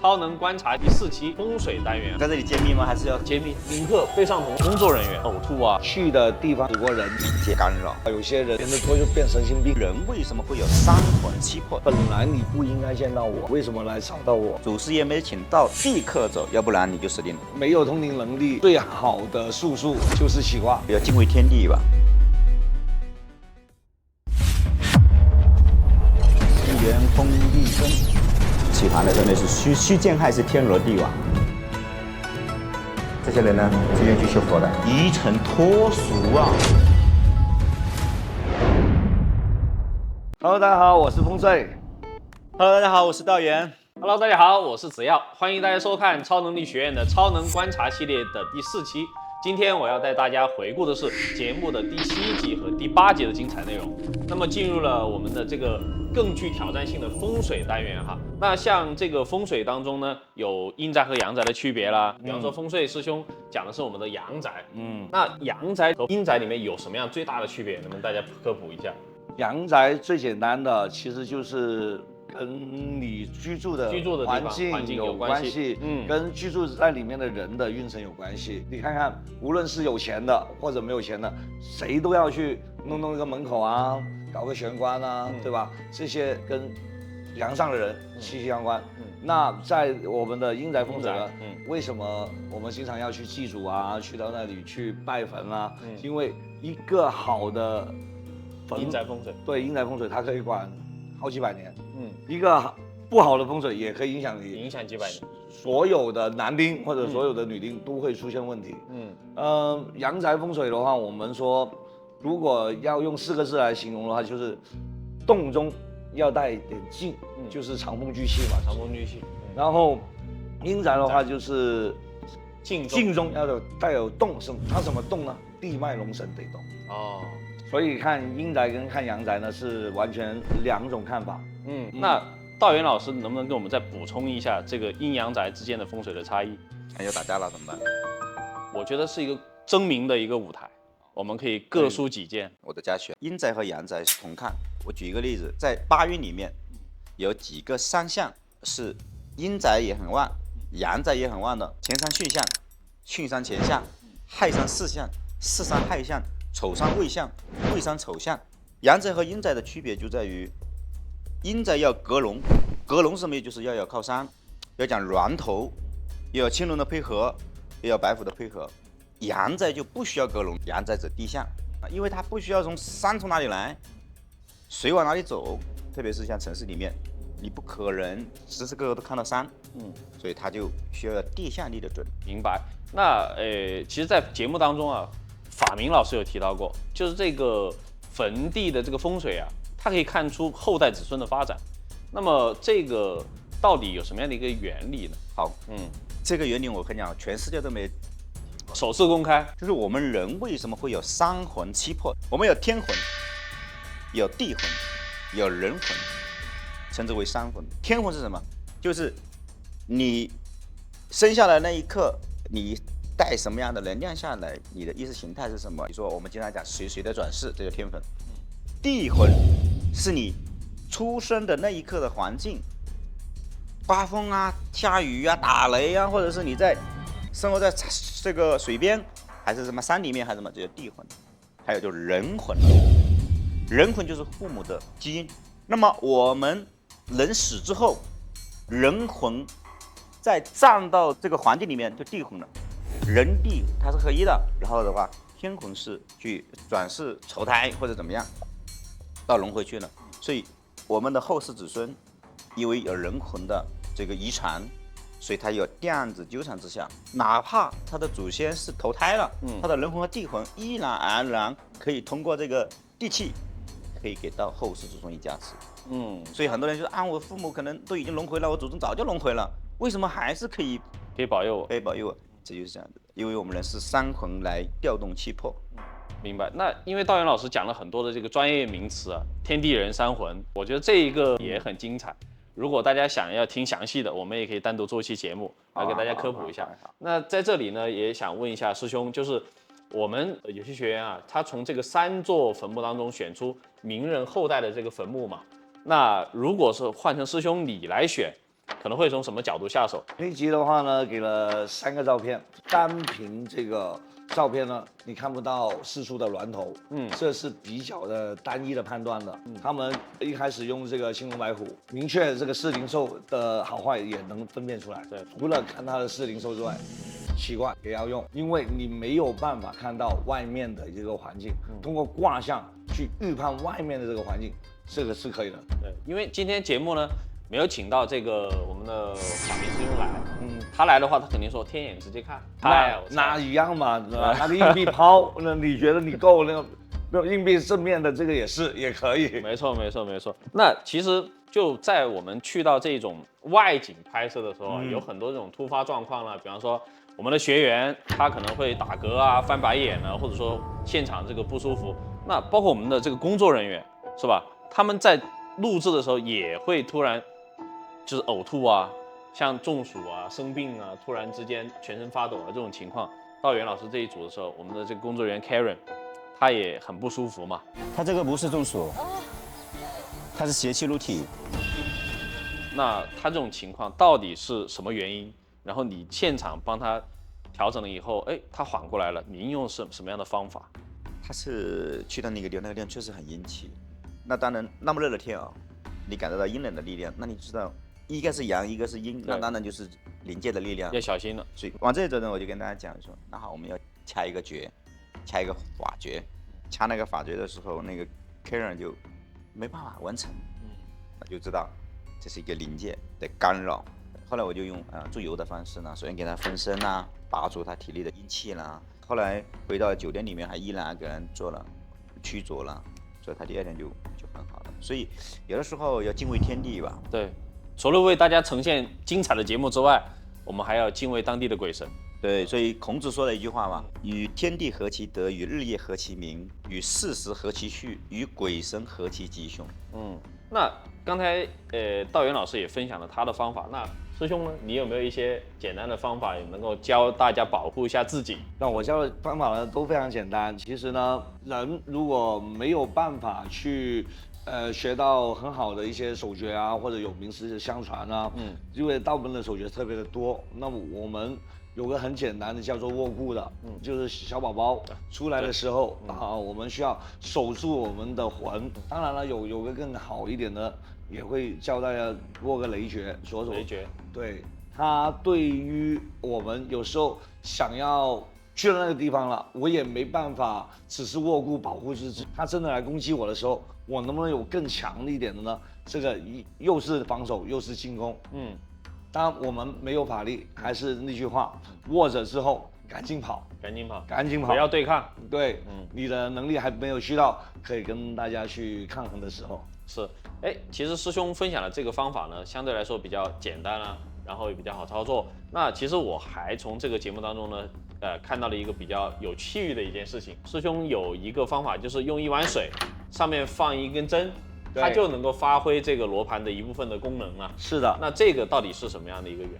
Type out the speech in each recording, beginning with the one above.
超能观察第4期风水单元，在这里揭秘吗？还是要揭秘宾客背上同工作人员呕吐啊，去的地方有过人解干扰？有些人连着拖就变神经病。人为什么会有三魂七魄？本来你不应该见到我，为什么来找到我？祖师爷没请到，立刻走，要不然你就死定了。没有通灵能力，最好的术数就是起卦。要敬畏天地吧。元丰地生，起盘的真的是虚见害，是天罗地网。这些人呢，自愿去修佛的，一尘脱俗啊。Hello， 大家好，我是风水。Hello， 大家好，我是道元。Hello， 大家好，我是子耀，欢迎大家收看超能力学院的超能观察系列的第4期。今天我要带大家回顾的是节目的第7集和第8集的精彩内容。那么进入了我们的这个更具挑战性的风水单元哈。那像这个风水当中呢，有阴宅和阳宅的区别啦。比方说风水师兄讲的是我们的阳宅，那阳宅和阴宅里面有什么样最大的区别？能不能大家科普一下？阳宅最简单的其实就是跟你居住的环境有关系，跟居住在里面的人的运程有关系。你看看，无论是有钱的或者没有钱的，谁都要去弄一个门口啊，搞个玄关啊，对吧？这些跟阳上的人息息相关。那在我们的阴宅风水呢，为什么我们经常要去祭祖啊，去到那里去拜坟啊？因为一个好的阴宅风水，对，阴宅风水它可以管好几百年。一个不好的风水也可以影响几百年，所有的男丁或者所有的女丁都会出现问题。阳宅风水的话，我们说如果要用4个字来形容的话，就是动中要带一点静，就是长风聚气嘛，长风聚气。然后阴宅的话就是静中要带有动，它怎么动呢？地脉龙神得动。哦。所以看阴宅跟看阳宅呢是完全2种看法。那道元老师能不能跟我们再补充一下这个阴阳宅之间的风水的差异？要打架了怎么办？我觉得是一个争鸣的一个舞台，我们可以各抒己见。我的家学阴宅和阳宅是同看。我举一个例子，在8运里面有几个三象是阴宅也很旺，阳宅也很旺的：前山巽象、巽山乾象、亥山巳象、巳山亥象、丑山未象、未山丑象。阳宅和阴宅的区别就在于，阴宅要隔龙，隔龙是什么？就是要靠山，要讲峦头，要有青龙的配合，要有白虎的配合。阳宅就不需要隔龙，阳宅指地象，因为它不需要山从哪里来，水往哪里走，特别是像城市里面，你不可能时时刻刻都看到山，所以它就需要地象力的准。明白。那其实，在节目当中啊，法明老师有提到过，就是这个坟地的这个风水啊，它可以看出后代子孙的发展。那么这个到底有什么样的一个原理呢？好，这个原理我跟你讲，全世界都没首次公开。就是我们人为什么会有三魂七魄？我们有天魂，有地魂，有人魂，称之为三魂。天魂是什么？就是你生下来那一刻，你带什么样的能量下来，你的意识形态是什么？比如说我们经常讲水的转世，这叫天魂。地魂是你出生的那一刻的环境，刮风啊、下雨啊、打雷啊，或者是你在生活在这个水边，还是什么山里面，还是什么，这叫地魂。还有就是人魂，人魂就是父母的基因。那么我们人死之后，人魂再站到这个环境里面，就地魂了。人地它是合一的，然后的话，天魂是去转世投胎或者怎么样，到轮回去了。所以我们的后世子孙，因为有人魂的这个遗传，所以他有量子纠缠之下，哪怕他的祖先是投胎了，他的人魂和地魂依然而然可以通过这个地气，可以给到后世子孙以加持。所以很多人就说我父母可能都已经轮回了，我祖宗早就轮回了，为什么还是可以保佑我？可以保佑我，这就是这样子的，因为我们人是三魂来调动气魄。明白。那因为道元老师讲了很多的这个专业名词啊，天地人三魂，我觉得这一个也很精彩。如果大家想要听详细的，我们也可以单独做一期节目来给大家科普一下。那在这里呢，也想问一下师兄，就是我们有些学员啊，他从这个3座坟墓当中选出名人后代的这个坟墓嘛，那如果是换成师兄你来选，可能会从什么角度下手？那集的话呢，给了3个照片，单凭这个照片呢，你看不到四处的峦头，这是比较的单一的判断的。他们一开始用这个青龙白虎，明确这个四灵兽的好坏也能分辨出来。对，除了看它的四灵兽之外，奇怪也要用，因为你没有办法看到外面的这个环境，通过卦象去预判外面的这个环境，这个是可以的。对，因为今天节目呢没有请到这个我们的法明师兄来，他来的话，他肯定说天眼直接看，那一样嘛，拿个硬币抛，那你觉得你够那个？没有硬币正面的这个也可以。没错。那其实就在我们去到这种外景拍摄的时候，有很多这种突发状况了，比方说我们的学员他可能会打嗝啊、翻白眼啊，或者说现场这个不舒服。那包括我们的这个工作人员是吧？他们在录制的时候也会突然就是呕吐啊，像中暑啊、生病啊，突然之间全身发抖啊这种情况。到袁老师这一组的时候，我们的这个工作人员 Karen， 他也很不舒服嘛。他这个不是中暑，他是邪气入体。那他这种情况到底是什么原因？然后你现场帮他调整了以后，哎，他缓过来了。您用什么样的方法？他是去到那个地方，那个地方确实很阴气。那当然，那么热的天啊，你感受到阴冷的力量，那你知道一个是阳，一个是阴，那当然就是灵界的力量，要小心了。所以往这走呢，我就跟大家讲说，那好，我们要掐一个诀，掐一个法诀。掐那个法诀的时候，那个 Karen 就没办法完成，那就知道这是一个灵界的干扰。后来我就用注油的方式呢，首先给他分身啦，拔除他体内的阴气啦。后来回到酒店里面，还依然给人做了驱逐了，所以他第2天就很好了。所以有的时候要敬畏天地吧。对，除了为大家呈现精彩的节目之外，我们还要敬畏当地的鬼神。对，所以孔子说了一句话嘛：与天地合其德，与日夜合其明，与四时合其序，与鬼神合其吉凶。那刚才道元老师也分享了他的方法，那师兄呢？你有没有一些简单的方法，也能够教大家保护一下自己？那我教的方法呢都非常简单。其实呢，人如果没有办法去学到很好的一些手诀啊，或者有名师相传啊，因为大部分的手诀特别的多。那么我们有个很简单的叫做卧固的，就是小宝宝出来的时候我们需要守住我们的魂。当然了，有个更好一点的，也会教大家握个雷诀，左手。雷诀，对，它对于我们有时候想要去了那个地方了，我也没办法只是握固保护自己。他真的来攻击我的时候，我能不能有更强的一点的呢？这个又是防守又是进攻。当然我们没有法力，还是那句话，握着之后赶紧跑，赶紧跑，不要对抗。对，你的能力还没有去到可以跟大家去抗衡的时候。是，其实师兄分享的这个方法呢，相对来说比较简单啊，然后也比较好操作。那其实我还从这个节目当中呢，看到了一个比较有趣的一件事情。师兄有一个方法，就是用一碗水，上面放一根针，它就能够发挥这个罗盘的一部分的功能啊。是的，那这个到底是什么样的一个原理？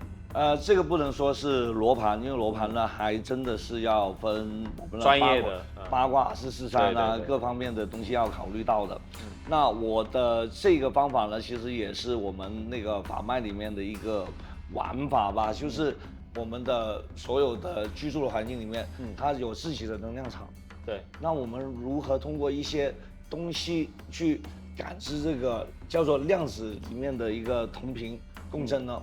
这个不能说是罗盘，因为罗盘呢还真的是要分我们的专业的八卦、443啊，各方面的东西要考虑到的。那我的这个方法呢，其实也是我们那个法脉里面的一个玩法吧，就是我们的所有的居住的环境里面，它有自己的能量场。对，那我们如何通过一些东西去感知这个叫做量子里面的一个同频共振呢？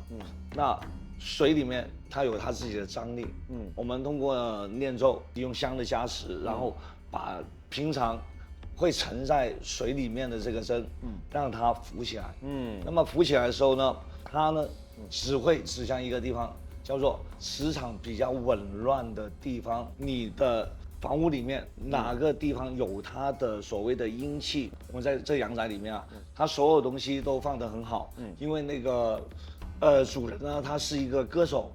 那水里面它有它自己的张力，我们通过念咒，用香的加持，然后把平常会沉在水里面的这个针，让它浮起来，那么浮起来的时候呢，它呢只会指向一个地方，叫做磁场比较紊乱的地方，你的房屋里面哪个地方有它的所谓的阴气？我们在这阳宅里面啊，它所有东西都放得很好，因为那个主人呢，他是一个歌手，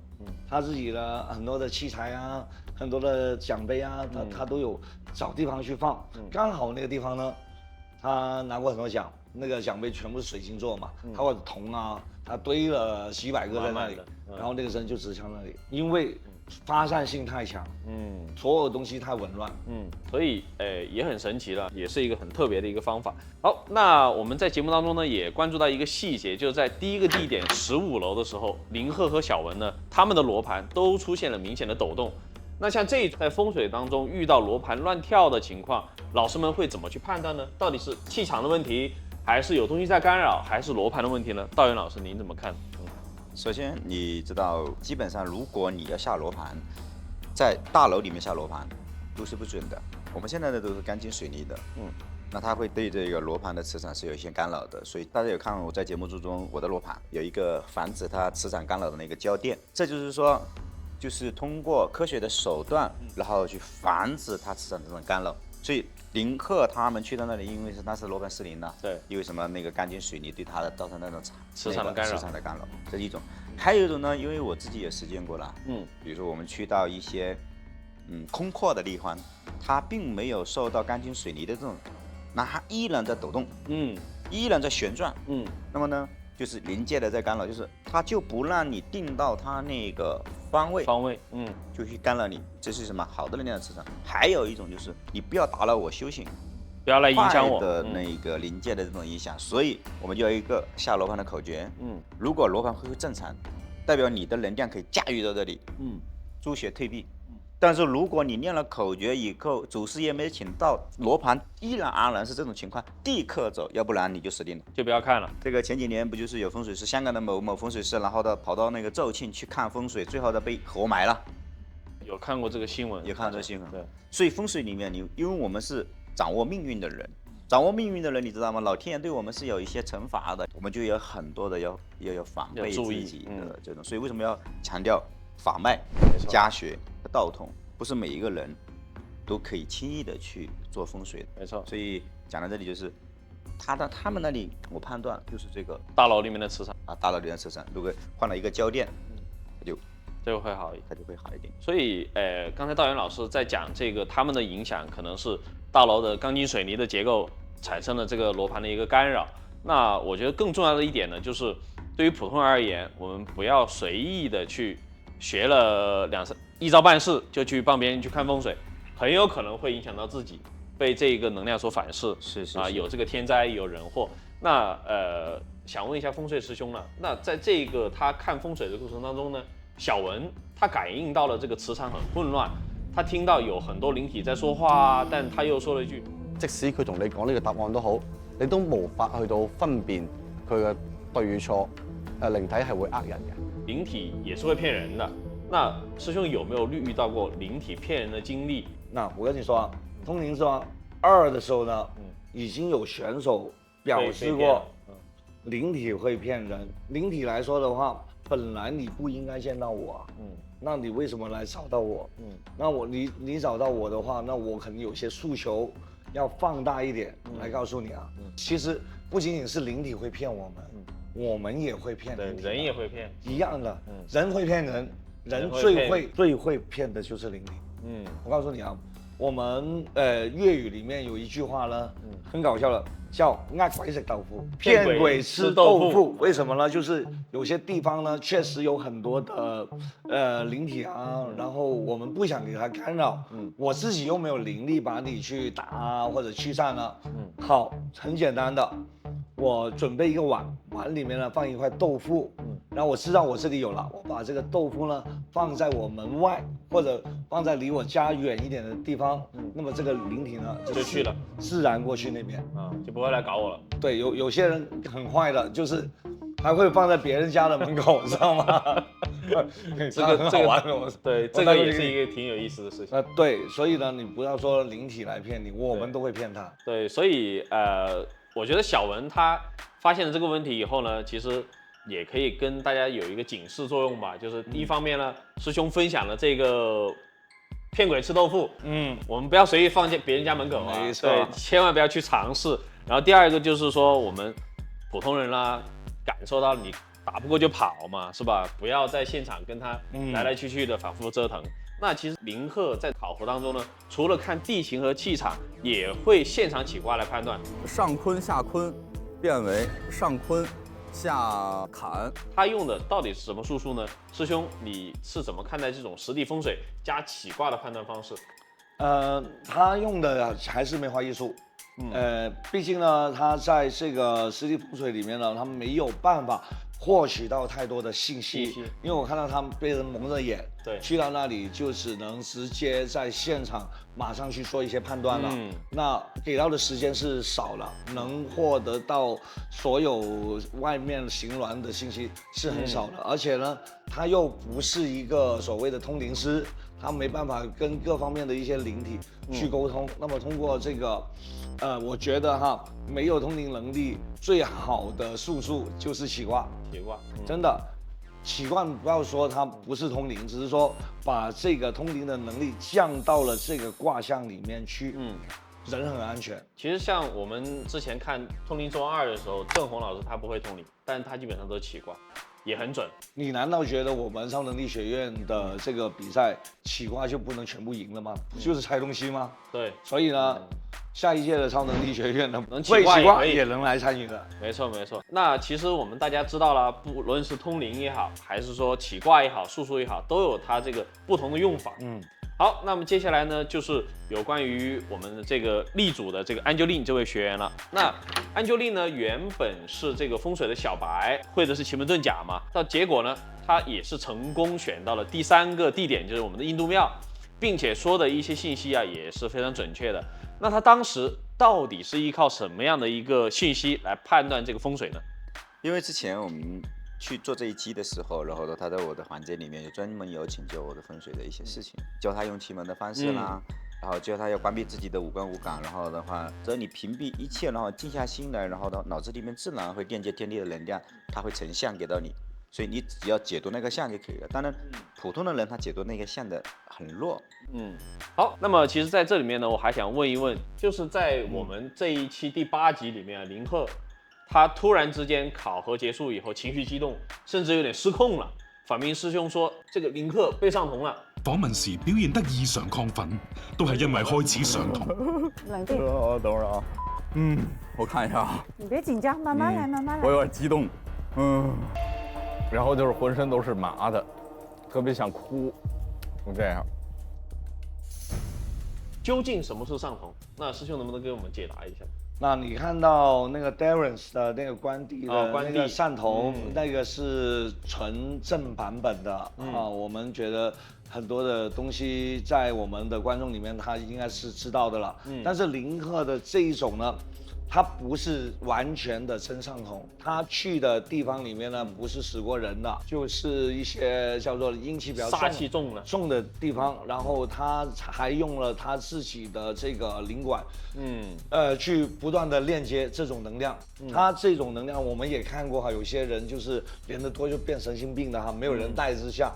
他自己的很多的器材啊，很多的奖杯啊，他都有找地方去放，刚好那个地方呢，他拿过很多奖，那个奖杯全部是水晶做嘛，它或者铜啊，它堆了几百个在那里，然后那个针就指向那里，因为发散性太强，所有东西太紊乱，所以也很神奇了，也是一个很特别的一个方法。好，那我们在节目当中呢也关注到一个细节，就是在第一个地点15楼的时候，林鹤和小文呢他们的罗盘都出现了明显的抖动。那像这在风水当中遇到罗盘乱跳的情况，老师们会怎么去判断呢？到底是气场的问题，还是有东西在干扰，还是罗盘的问题呢？道元老师您怎么看？首先，你知道，基本上如果你要下罗盘，在大楼里面下罗盘都是不准的。我们现在的都是钢筋水泥的，那它会对这个罗盘的磁场是有一些干扰的。所以大家有看我在节目之中，我的罗盘有一个防止它磁场干扰的那个胶垫，这就是说，就是通过科学的手段，然后去防止它磁场这种干扰。所以林鹤他们去到那里，因为是当时罗盘失灵了，对，因为什么那个钢筋水泥对它的造成那种磁场的干扰，这是一种。还有一种呢，因为我自己也实践过了，比如说我们去到一些空阔的地方，它并没有受到钢筋水泥的这种，那它依然在抖动，依然在旋转，那么呢，就是临界的在干扰，就是它就不让你定到它那个方位，就去干扰你，这是什么好的能量的磁场。还有一种就是你不要打扰我修行，不要来影响我的那个临界的这种影响，所以我们就有一个下罗盘的口诀，如果罗盘恢复正常，代表你的能量可以驾驭到这里，诸邪退避。但是如果你念了口诀以后，祖师爷没请到，罗盘依然安然是这种情况，立刻走，要不然你就死定了，就不要看了。这个前几年不就是有风水师，香港的某风水师，然后跑到那个肇庆去看风水，最后被活埋了。有看过这个新闻？有看过这个新闻。对，所以风水里面，因为我们是掌握命运的人，掌握命运的人，你知道吗？老天爷对我们是有一些惩罚的，我们就有很多的要防备自己的这种。所以为什么要强调法脉、家学、道统？不是每一个人都可以轻易的去做风水的。没错。所以讲到这里就是，他们那里，我判断就是这个大楼里面的磁场啊，大楼里面的磁场，如果换了一个胶垫，就会好一点，它就会好一点。所以，刚才道元老师在讲这个，他们的影响可能是大楼的钢筋水泥的结构产生了这个罗盘的一个干扰。那我觉得更重要的一点呢，就是对于普通人而言，我们不要随意的去学了一招半式就去帮别人去看风水，很有可能会影响到自己，被这个能量所反噬。是有这个天灾，有人祸。那想问一下风水师兄了，那在这个他看風水的過程當中呢，小文他感應到了這個磁場很混亂，他聽到有很多靈體在說話，但他又說了一句，即使佢同你講呢個答案都好，你都無法去到分辨佢嘅對與錯。靈體係會呃人嘅，靈體也是會騙人的。那師兄有沒有遇到過靈體騙人的經歷？那我跟你說，通靈說2的時候呢，已經有選手表示過，靈體會騙人。靈體來說的話，本來你不應該見到我，那你為什麼來找到我？那你找到我的話，那我可能有些訴求要放大一點來告訴你啊。其實不僅僅是靈體會騙我們，我們也會騙人，人也會騙，一樣的，人會騙人，人最會騙的就是靈體。我告訴你啊。我們粵語裡面有一句話呢，很搞笑的，叫呃鬼食豆腐，騙鬼吃豆腐。為什麼呢？就是有些地方呢，確實有很多的靈體啊，然後我們不想給它干擾，我自己又沒有靈力把你去打啊或者驅散啊。好，很簡單的，我準備一個碗，碗裡面呢放一塊豆腐，然後我知道我這裡有了，我把這個豆腐呢放在我門外，或者放在離我家遠一點的地方，那麼這個靈體呢就去了，自然過去那邊，就不會來搞我了。對，有些人很壞的，就是還會放在別人家的門口，知道嗎？這個很好玩，對，這個也是一個挺有意思的事情。對，所以呢，你不要說靈體來騙你，我們都會騙他。對，所以我覺得小文他發現了這個問題以後呢，其實也可以跟大家有一個警示作用吧，就是第一方面呢，師兄分享了這個騙鬼吃豆腐，我們不要隨意放在別人家門口啊，沒錯，對，千萬不要去嘗試。然後第二個就是說，我們普通人啦，感受到你打不過就跑嘛，是吧？不要在現場跟他來來去去的反覆折騰。那其實林鶴在考核當中呢，除了看地形和氣場，也會現場起卦來判斷上坤下坤，变为上坤下坎。他用的到底是什么术数呢？师兄，你是怎么看待这种实地风水加起卦的判断方式？他用的还是梅花易数。毕竟呢，他在这个实地风水里面呢，他没有办法获取到太多的信息，因为我看到他们被人蒙着眼，对，去到那里就只能直接在现场马上去做一些判断了。那给到的时间是少了，能获得到所有外面形峦的信息是很少的，而且呢，他又不是一个所谓的通灵师，他没办法跟各方面的一些灵体去沟通。那么通过这个，我觉得哈，没有通灵能力最好的术数就是起卦。起卦，真的，起卦不要说它不是通灵，只是说把这个通灵的能力降到了这个卦象里面去。人很安全。其实像我们之前看《通灵周2》的时候，郑红老师他不会通灵，但是他基本上都是起卦，也很准。你难道觉得我们超能力学院的这个比赛起卦就不能全部赢了吗？不就是猜东西吗？对，所以呢，下一届的超能力学院呢，能起卦也能来参与的。没错没错。那其实我们大家知道了，不论是通灵也好，还是说起卦也好，术数也好，都有它这个不同的用法。好，那么接下来呢，就是有关于我们的这个力主的这个安啾令这位学员了。那安啾令呢，原本是这个风水的小白，会的是奇门遁甲嘛，到结果呢，他也是成功选到了第3个地点，就是我们的印度庙，并且说的一些信息啊，也是非常准确的。那他当时到底是依靠什么样的一个信息来判断这个风水呢？因为之前我们去做这一期的时候，然后呢，他在我的环节里面就专门有请教我的风水的一些事情，教他用奇门的方式啦，然后教他要关闭自己的五官五感，然后的话，只要你屏蔽一切，然后静下心来，然后呢，脑子里面自然会链接天地的能量，它会成像给到你，所以你只要解读那个像就可以了。当然，普通的人他解读那个像的很弱。好，那么其实在这里面呢，我还想问一问，就是在我们这一期第8集里面，林鹤他突然之间考核结束以後情緒激動，甚至有點失控了。反明師兄說，這個林鶴被上銅了。訪問時表現得異常亢奮，都係因為開始上銅。冷靜。等會兒啊，我看一下啊。你別緊張，慢慢來，慢慢來。我有點激動，然後就是渾身都是麻的，特別想哭，就這樣。究竟什麼是上銅？那師兄能不能給我們解答一下？那你看到那个 Darren 的那个官地的那个汕头，那个是纯正版本的啊。我们觉得很多的东西在我们的观众里面，他应该是知道的了。但是林鹤的这一种呢，它不是完全的真上铜，他去的地方里面呢，不是死过人的，就是一些叫做阴气比较煞气重的地方，然后他还用了他自己的这个灵管，去不断的链接这种能量。他这种能量我们也看过哈，有些人就是连得多就变神经病的哈，没有人带之下。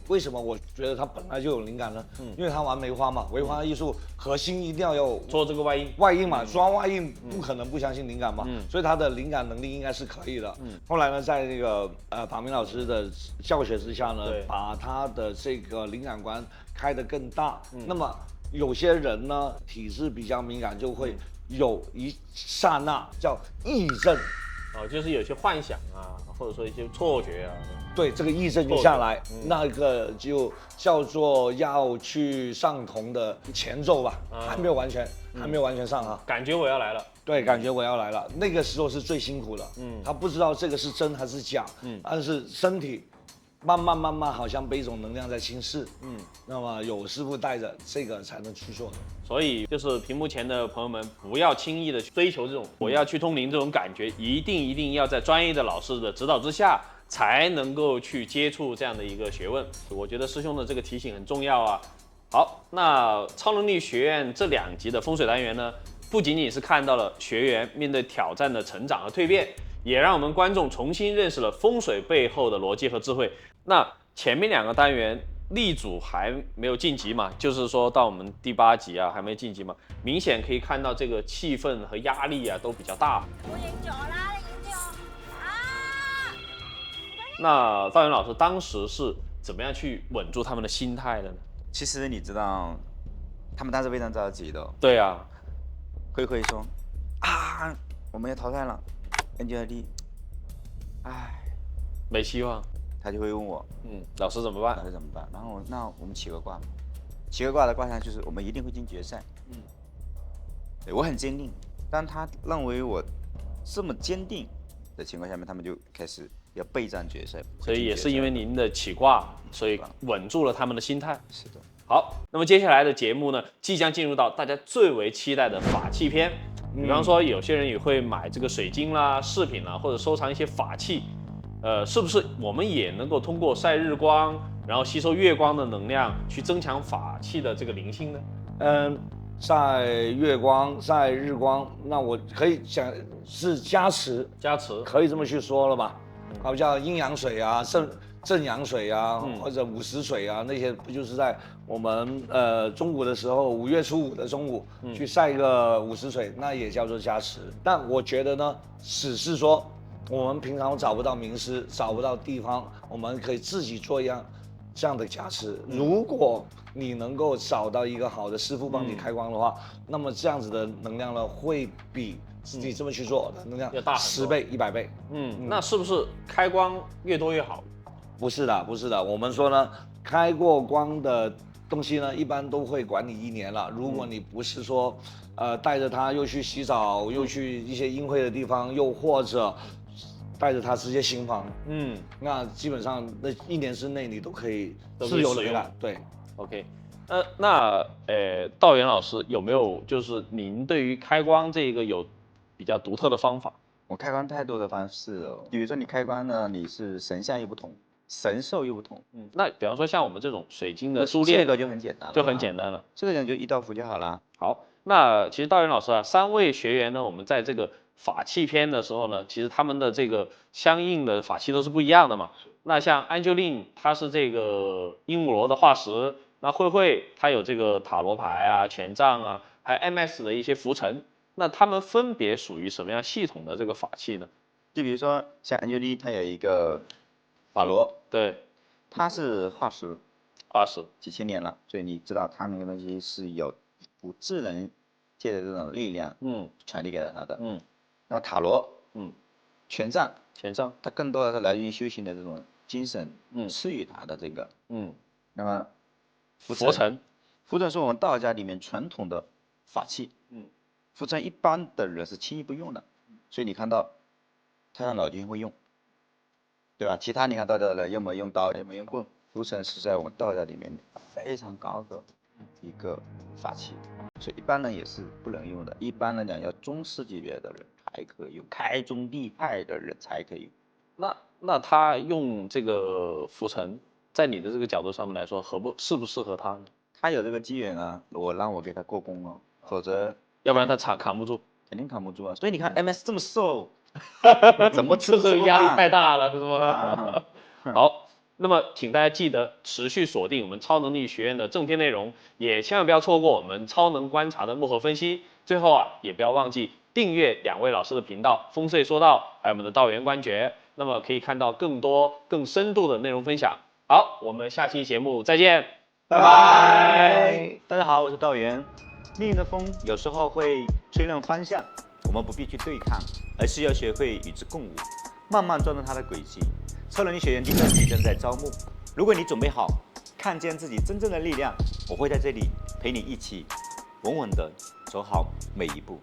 为什么我觉得他本来就有灵感呢？因为他玩梅花嘛，梅花艺术核心一定要做这个外应嘛，抓外应不可能不相信灵感嘛，所以他的灵感能力应该是可以的。后来呢，在那个法明老师的教学之下呢，把他的这个灵感观开得更大。那么有些人呢，体质比较敏感，就会有一刹那叫癔症。就是有些幻想啊，或者说一些错觉啊。对，这个癔症就下来，那个就叫做要去上铜的前奏吧，还没有完全上哈。感觉我要来了。对，感觉我要来了，那个时候是最辛苦的。他不知道这个是真还是假，但是身体慢慢好像被一种能量在侵蚀。那么有师傅带着，这个才能去做的。所以就是屏幕前的朋友们，不要轻易的去追求这种我要去通灵这种感觉，一定要在专业的老师的指导之下，才能够去接触这样的一个学问。我觉得师兄的这个提醒很重要啊。好，那超能力学院这2集的风水单元呢，不仅仅是看到了学员面对挑战的成长和蜕变，也让我们观众重新认识了风水背后的逻辑和智慧。那前面2个单元力主还没有晋级嘛，就是说到我们第8集啊还没晋级嘛，明显可以看到这个气氛和压力啊都比較大。我贏咗啦，你影住我啊！那道元老师当时是怎么样去稳住他们的心态的呢？其实你知道，他们当时非常着急的。对啊，慧慧说啊，我们要淘汰了。Angela，唉，没希望。他就会问我，老师怎么办？老师怎么办？然后那我们起个卦，起个卦的卦象就是我们一定会进决赛。对，我很坚定，当他认为我这么坚定的情况下面，他们就开始要备战决赛。所以也是因为您的起卦，所以稳住了他们的心态。是的。好，那么接下来的节目呢，即将进入到大家最为期待的法器篇。比方说，有些人也会买这个水晶啦、饰品啦，或者收藏一些法器。是不是我们也能够通过晒日光，然后吸收月光的能量，去增强法器的这个灵性呢？晒月光、晒日光，那我可以讲是加持，可以这么去说了吧？好像阴阳水啊、正阳水啊，或者午时水啊，那些不就是在我们中午的时候，5月初5的中午去晒一个午时水，那也叫做加持。但我觉得呢，只是说我们平常找不到名师，找不到地方，我们可以自己做这样的加持。如果你能够找到一个好的师傅帮你开光的话，那么这样子的能量呢，会比你这么去做的能量要大10倍、100倍。那是不是开光越多越好？不是的，我们说呢，开过光的东西呢，一般都会管你1年了。如果你不是说，带着它又去洗澡，又去一些阴晦的地方，又或者带着它直接行房，那基本上那1年之内你都可以自由的用。对 ，OK。那道元老师有没有就是您对于开光这个有比较独特的方法？我开光太多的方式了，比如说你开光呢，你是神像又不同，神兽又不同。那比方说像我们这种水晶的珠链，这个就很简单了，这个人就1道符就好了。好，那其实道元老师啊，3位学员呢，我们在这个法器篇的时候呢，其实他们的这个相应的法器都是不一样的嘛。那像 Angeline 她是这个鹦鹉螺的化石，那慧她有这个塔罗牌啊、权杖啊，还有 MS 的一些符尘。那他们分别属于什么样系统的这个法器呢？就比如说像 Angeline 她有一个法螺，对，它是化石几千年了，所以你知道它那个东西是有不自然界的这种力量，传递给了它的，那么塔罗，权杖，它更多的是来自于修行的这种精神，赐予它的这个，那么符尘是我们道家里面传统的法器，符尘一般的人是轻易不用的，所以你看到太上老君会用，对吧？其他你看道家的人要么用刀，要么用棍，符尘是在我们道家里面非常高的一个法器，所以一般人也是不能用的。一般来讲，要宗师级别的人才可以用，开宗立派的人才可以用。那他用这个符尘，在你的这个角度上面来说，适不适合他呢？他有这个机缘啊，让我给他过宫哦，否则要不然他扛不住，肯定扛不住啊。所以你看 MS 这么瘦，怎么这个压力太大了，是吗？好。那么，请大家记得持续锁定我们超能力学院的正片内容，也千万不要错过我们超能观察的幕后分析。最后啊，也不要忘记订阅2位老师的频道“风岁说道”还有我们的道元观诀，那么可以看到更多更深度的内容分享。好，我们下期节目再见，拜拜。大家好，我是道元。命运的风有时候会吹乱方向，我们不必去对抗，而是要学会与之共舞，慢慢抓住它的轨迹。超能力学院第2季正在招募，如果你准备好，看见自己真正的力量，我会在这里陪你一起稳稳地走好每一步。